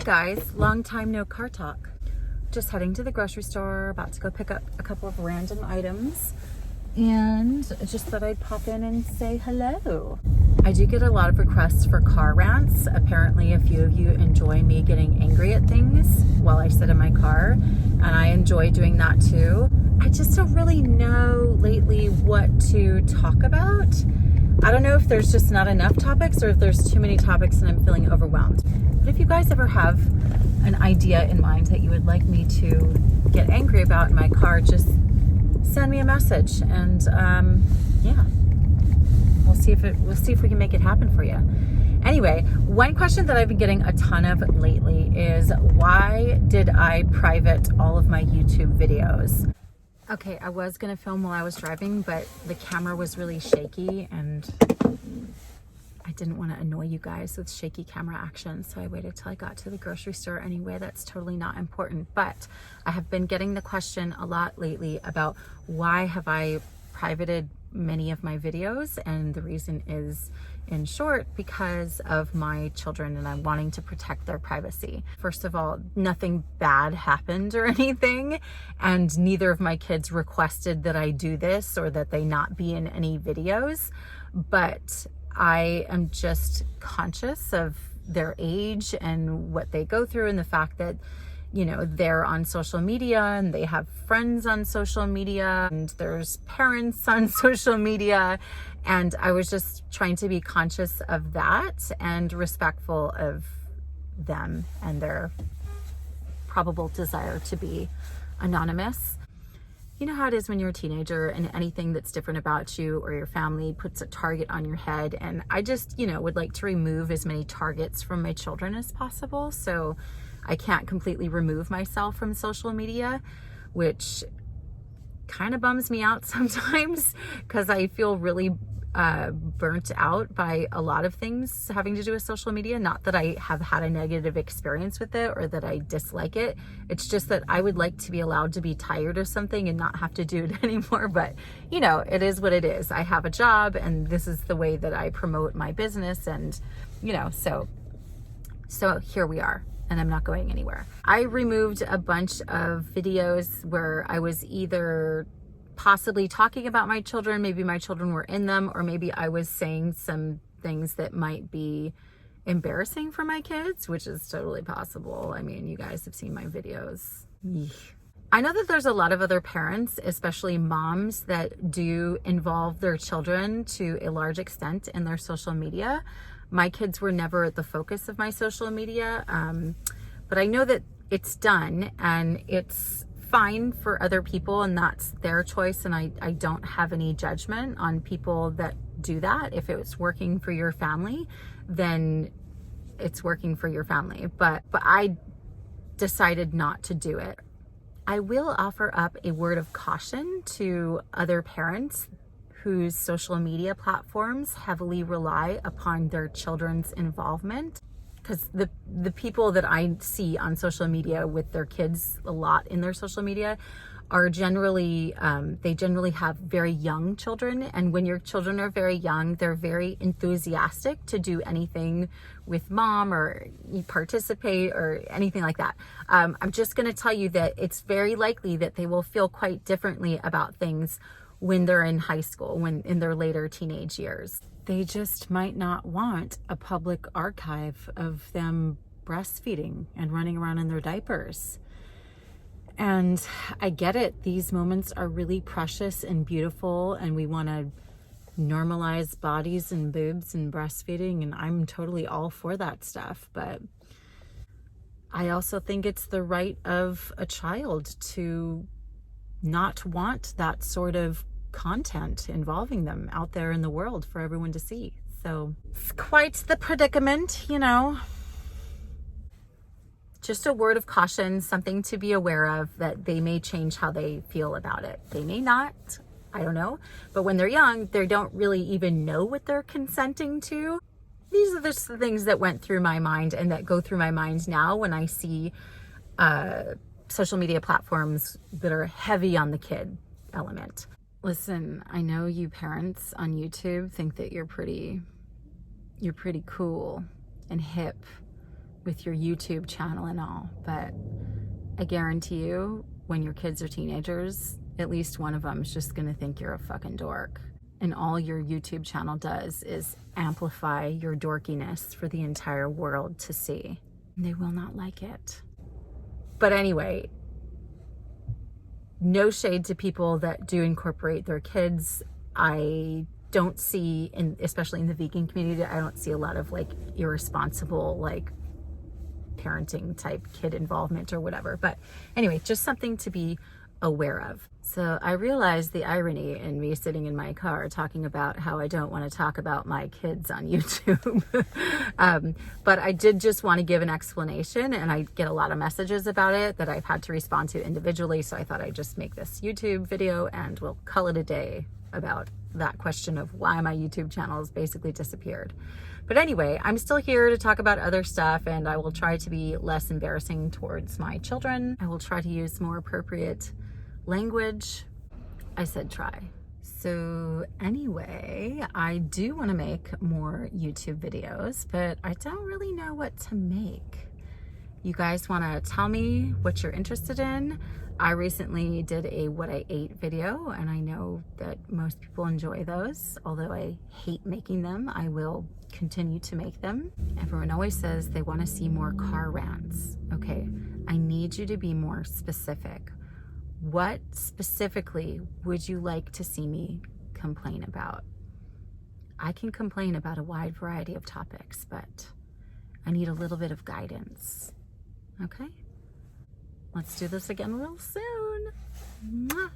guys, long time no car talk. Just heading to the grocery store, about to go pick up a couple of random items, and just thought I'd pop in and say hello. I do get a lot of requests for car rants. Apparently a few of you enjoy me getting angry at things while I sit in my car, and I enjoy doing that too. I just don't really know lately what to talk about. I don't know if there's just not enough topics or if there's too many topics and I'm feeling overwhelmed. But if you guys ever have an idea in mind that you would like me to get angry about in my car, just send me a message, and yeah, we'll see if we can make it happen for you. Anyway, one question that I've been getting a ton of lately is, why did I private all of my YouTube videos? Okay, I was gonna film while I was driving, but the camera was really shaky and I didn't want to annoy you guys with shaky camera action, so I waited till I got to the grocery store. Anyway, that's totally not important, but I have been getting the question a lot lately about why have I privated many of my videos, and the reason is, in short, because of my children and I'm wanting to protect their privacy. First of all, nothing bad happened or anything, and neither of my kids requested that I do this or that they not be in any videos, but I am just conscious of their age and what they go through, and the fact that, you know, they're on social media and they have friends on social media and there's parents on social media. And I was just trying to be conscious of that and respectful of them and their probable desire to be anonymous. You know how it is when you're a teenager and anything that's different about you or your family puts a target on your head. And I just, you know, would like to remove as many targets from my children as possible. So I can't completely remove myself from social media, which kind of bums me out sometimes because I feel really burnt out by a lot of things having to do with social media. Not that I have had a negative experience with it or that I dislike it. It's just that I would like to be allowed to be tired of something and not have to do it anymore. But, you know, it is what it is. I have a job and this is the way that I promote my business. And, you know, so here we are. And I'm not going anywhere. I removed a bunch of videos where I was either possibly talking about my children, maybe my children were in them, or maybe I was saying some things that might be embarrassing for my kids, which is totally possible. I mean, you guys have seen my videos. I know that there's a lot of other parents, especially moms, that do involve their children to a large extent in their social media. My kids were never the focus of my social media, but I know that it's done and it's fine for other people and that's their choice, and I don't have any judgment on people that do that. If it's working for your family, then it's working for your family, but I decided not to do it. I will offer up a word of caution to other parents whose social media platforms heavily rely upon their children's involvement, because the people that I see on social media with their kids a lot in their social media are generally, they generally have very young children. And when your children are very young, they're very enthusiastic to do anything with mom or participate or anything like that. I'm just going to tell you that it's very likely that they will feel quite differently about things when they're in high school, when in their later teenage years. They just might not want a public archive of them breastfeeding and running around in their diapers. And I get it. These moments are really precious and beautiful, and we want to normalize bodies and boobs and breastfeeding, and I'm totally all for that stuff. But I also think it's the right of a child to not want that sort of content involving them out there in the world for everyone to see. So it's quite the predicament, you know. Just a word of caution, something to be aware of, that they may change how they feel about it. They may not, I don't know. But when they're young, they don't really even know what they're consenting to. These are just the things that went through my mind and that go through my mind now when I see social media platforms that are heavy on the kid element. Listen, I know you parents on YouTube think that you're pretty cool and hip with your YouTube channel and all, but I guarantee you, when your kids are teenagers, at least one of them is just gonna think you're a fucking dork. And all your YouTube channel does is amplify your dorkiness for the entire world to see. And they will not like it. But anyway, no shade to people that do incorporate their kids. I don't see, especially in the vegan community, I don't see a lot of like irresponsible, like parenting type kid involvement or whatever. But anyway, just something to be aware of. So I realized the irony in me sitting in my car talking about how I don't want to talk about my kids on YouTube. But I did just want to give an explanation, and I get a lot of messages about it that I've had to respond to individually. So I thought I'd just make this YouTube video and we'll call it a day about that question of why my YouTube channel has basically disappeared. But anyway, I'm still here to talk about other stuff, and I will try to be less embarrassing towards my children. I will try to use more appropriate language. I said try. So anyway, I do want to make more YouTube videos, but I don't really know what to make. You guys want to tell me what you're interested in? I recently did a what I ate video, and I know that most people enjoy those. Although I hate making them, I will continue to make them. Everyone always says they want to see more car rants. Okay, I need you to be more specific. What specifically would you like to see me complain about? I can complain about a wide variety of topics, but I need a little bit of guidance. Okay? Let's do this again real soon. Mwah.